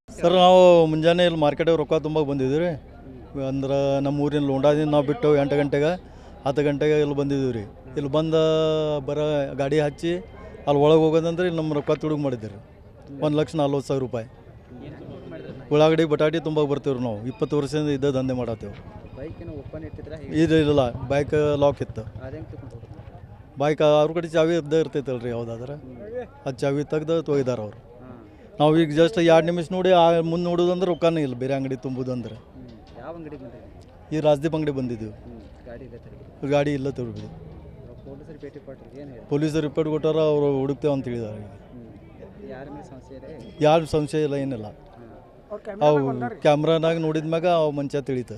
Sir ನಾವು ಮುಂಜಾನೆ ಇಲ್ಲಿ ಮಾರ್ಕೆಟಿಗೆ ರೊಕ್ಕ ತುಂಬ ಬಂದಿದ್ದೀವಿ ರೀ. ಅಂದ್ರೆ ನಮ್ಮ ಊರಿನ ಲೋಂಡಾದಿಂದ ನಾವು ಬಿಟ್ಟು 8 ಗಂಟೆಗೆ 10 ಗಂಟೆಗೆ ಇಲ್ಲಿ ಬಂದಿದ್ದೀವಿ ರೀ. ಇಲ್ಲಿ ಬಂದು ಗಾಡಿ ಹಚ್ಚಿ ಅಲ್ಲಿ ಒಳಗೆ ಹೋಗೋದಂದ್ರೆ ಇಲ್ಲಿ ನಮ್ಮ ರೊಕ್ಕ ತುಡುಗು ಮಾಡಿದ್ದೀವಿ ರೀ. 1,40,000 ರೂಪಾಯಿ. ಉಳ್ಳಾಗಡ್ಡಿ ಬಟಾಟಿ ತುಂಬ ಬರ್ತೀವಿ ರೀ. ನಾವು 20 ವರ್ಷದಿಂದ ಇದ್ದ ದಂಧೆ ಮಾಡತ್ತೇವೆ. ಇಲ್ಲ ಬೈಕ್ ಲಾಕ್ ಇತ್ತು. ಬೈಕ್ ಅವ್ರ ಕಡೆ ಚಾವಿ ಇದ್ದೇ ಇರ್ತೈತಲ್ಲ ರೀ. ಯಾವುದಾದ್ರೆ ಅದು ಚಾವಿ ತೆಗ್ದು ತೊಯ್ದಾರ ಅವ್ರು. ನಾವು ಈಗ ಜಸ್ಟ್ 2 ನಿಮಿಷ ನೋಡಿ ಮುಂದೆ ನೋಡೋದಂದ್ರೆ ರೊಕ್ಕನೇ ಇಲ್ಲ. ಬೇರೆ ಅಂಗಡಿ ತುಂಬೋದಂದ್ರೆ ಈ ರಾಜದೀಪ್ ಅಂಗಡಿ ಬಂದಿದ್ದೀವಿ. ಗಾಡಿ ಇಲ್ಲ ತರ್ಬಿದ್ದು. ಪೊಲೀಸರು ರಿಪೋರ್ಟ್ ಕೊಟ್ಟಾರ. ಅವರು ಹುಡುಕ್ತೇವೆ ಅಂತ ಹೇಳಿದಾರೆ. ಯಾರು ಸಂಶಯ ಇಲ್ಲ, ಏನಿಲ್ಲ. ಅವು ಕ್ಯಾಮ್ರಾನಾಗ ನೋಡಿದ ಮ್ಯಾಗ ಅವು ಮಂಚ ತಿಳಿತು.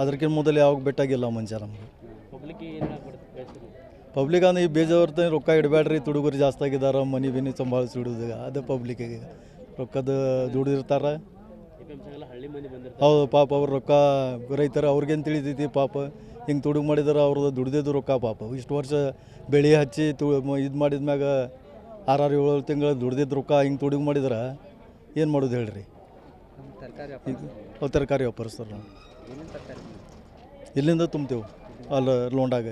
ಅದಕ್ಕಿಂತ ಮೊದಲು ಯಾವಾಗ ಬೆಟ್ಟಾಗಿಲ್ಲ ಮಂಚ ನಮ್ಗೆ. ಪಬ್ಲಿಕ್ ಅಂದ್ರೆ ಈ ಬೇಜಾವ್ರ ರೊಕ್ಕ ಇಡಬೇಡ್ರಿ, ತುಡುಗರು ಜಾಸ್ತಿ ಆಗಿದ್ದಾರೆ, ಮನೆ ಬಿನಿ ಸಂಭಾಳಿಸಿ ಇಡೋದು. ಅದು ಪಬ್ಲಿಕ್ಕಿಗೆ ರೊಕ್ಕದ ದುಡಿದಿರ್ತಾರೆ. ಹೌದು ಪಾಪ ಅವ್ರು ರೊಕ್ಕ ರೈತರ ಅವ್ರಿಗೇನು ತಿಳಿತೈತಿ ಪಾಪ. ಹಿಂಗೆ ತುಡುಗು ಮಾಡಿದಾರೆ. ಅವ್ರದ್ದು ದುಡ್ದಿದ್ದು ರೊಕ್ಕ ಪಾಪ. ಇಷ್ಟು ವರ್ಷ ಬೆಳೆ ಹಚ್ಚಿ ಇದು ಮಾಡಿದ್ಮ್ಯಾಗ 6-7 ತಿಂಗಳು ದುಡ್ದಿದ್ದು ರೊಕ್ಕ ಹಿಂಗೆ ತುಡುಗು ಮಾಡಿದ್ರೆ ಏನು ಮಾಡೋದು ಹೇಳ್ರಿ. ತರಕಾರಿ ವ್ಯಾಪಾರಸ್ಥರು ನಾವು ಇಲ್ಲಿಂದ ತುಂಬ್ತೇವೆ ಅಲ್ಲಿ ಲೋಂಡಾಗ.